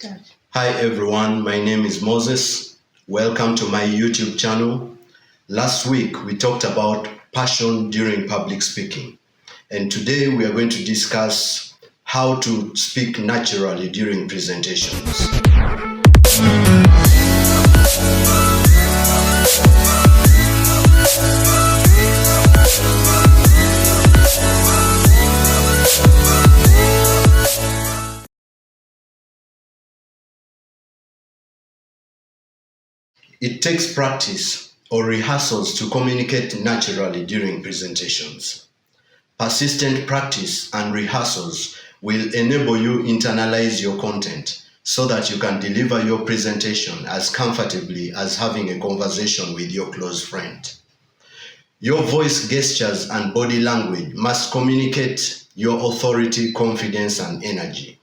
Hi everyone, my name is Moses. Welcome to my YouTube channel. Last week we talked about passion during public speaking, and today we are going to discuss how to speak naturally during presentations. It takes practice or rehearsals to communicate naturally during presentations. Persistent practice and rehearsals will enable you internalize your content so that you can deliver your presentation as comfortably as having a conversation with your close friend. Your voice gestures and body language must communicate your authority, confidence, and energy.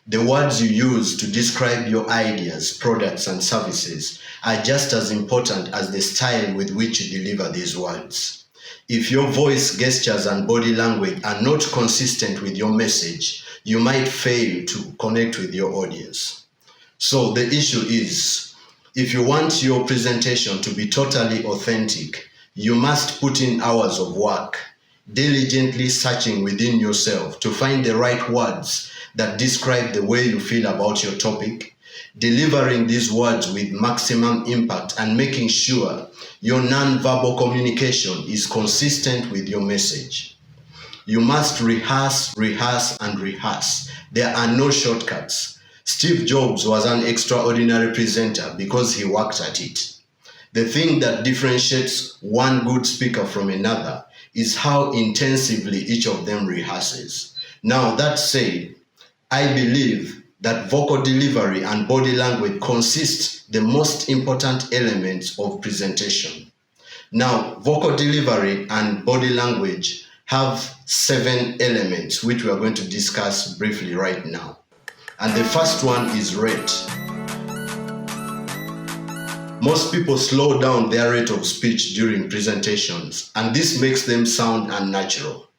The words you use to describe your ideas, products, and services are just as important as the style with which you deliver these words. If your voice, gestures, and body language are not consistent with your message, you might fail to connect with your audience. So the issue is, if you want your presentation to be totally authentic, you must put in hours of work, diligently searching within yourself to find the right words that describe the way you feel about your topic, delivering these words with maximum impact and making sure your non-verbal communication is consistent with your message. You must rehearse, rehearse, and rehearse. There are no shortcuts. Steve Jobs was an extraordinary presenter because he worked at it. The thing that differentiates one good speaker from another is how intensively each of them rehearses. Now, that said, I believe that vocal delivery and body language consist the most important elements of presentation. Now, vocal delivery and body language have 7 elements which we are going to discuss briefly right now. And the first one is rate. Most people slow down their rate of speech during presentations, and this makes them sound unnatural.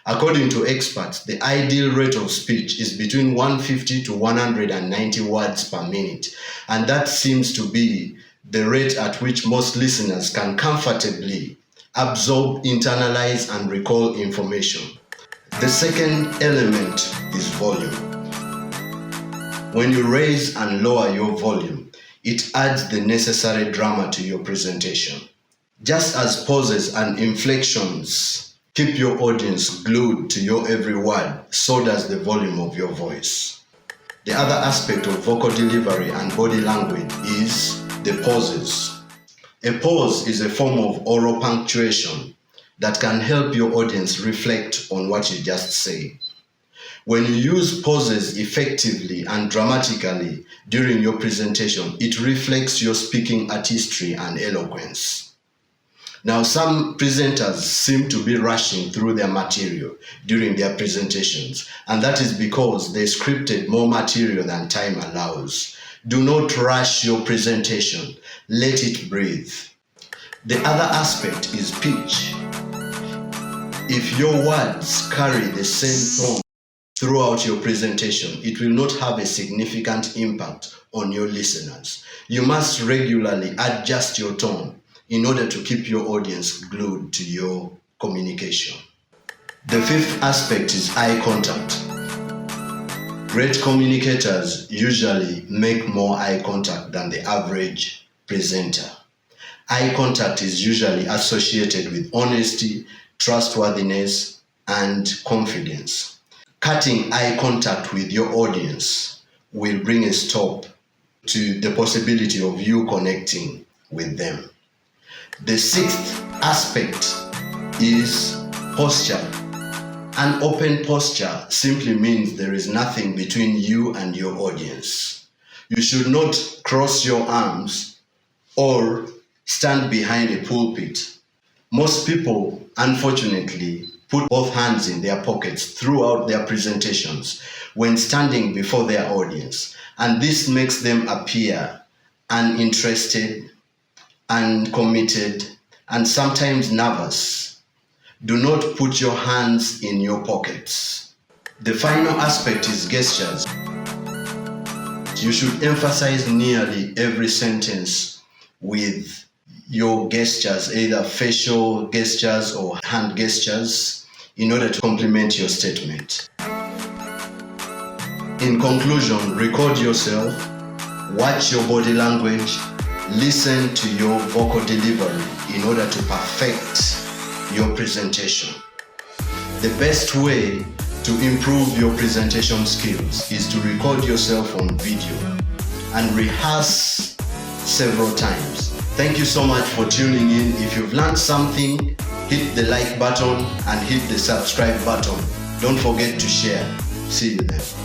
According to experts, the ideal rate of speech is between 150 to 190 words per minute, and that seems to be the rate at which most listeners can comfortably absorb, internalize, and recall information. The second element is volume. When you raise and lower your volume, it adds the necessary drama to your presentation. Just as pauses and inflections keep your audience glued to your every word, so does the volume of your voice. The other aspect of vocal delivery and body language is the pauses. A pause is a form of oral punctuation that can help your audience reflect on what you just say. When you use pauses effectively and dramatically during your presentation, it reflects your speaking artistry and eloquence. Now, some presenters seem to be rushing through their material during their presentations, and that is because they scripted more material than time allows. Do not rush your presentation. Let it breathe. The other aspect is pitch. If your words carry the same tone throughout your presentation, it will not have a significant impact on your listeners. You must regularly adjust your tone in order to keep your audience glued to your communication. The fifth aspect is eye contact. Great communicators usually make more eye contact than the average presenter. Eye contact is usually associated with honesty, trustworthiness, and confidence. Cutting eye contact with your audience will bring a stop to the possibility of you connecting with them. The sixth aspect is posture. An open posture simply means there is nothing between you and your audience. You should not cross your arms or stand behind a pulpit. Most people, unfortunately, put both hands in their pockets throughout their presentations when standing before their audience, and this makes them appear uninterested, uncommitted, and sometimes nervous. Do not put your hands in your pockets. The final aspect is gestures. You should emphasize nearly every sentence with your gestures, either facial gestures or hand gestures, in order to complement your statement. In conclusion, record yourself, watch your body language, listen to your vocal delivery in order to perfect your presentation. The best way to improve your presentation skills is to record yourself on video and rehearse several times. Thank you so much for tuning in. If you've learned something, hit the like button and hit the subscribe button. Don't forget to share. See you there.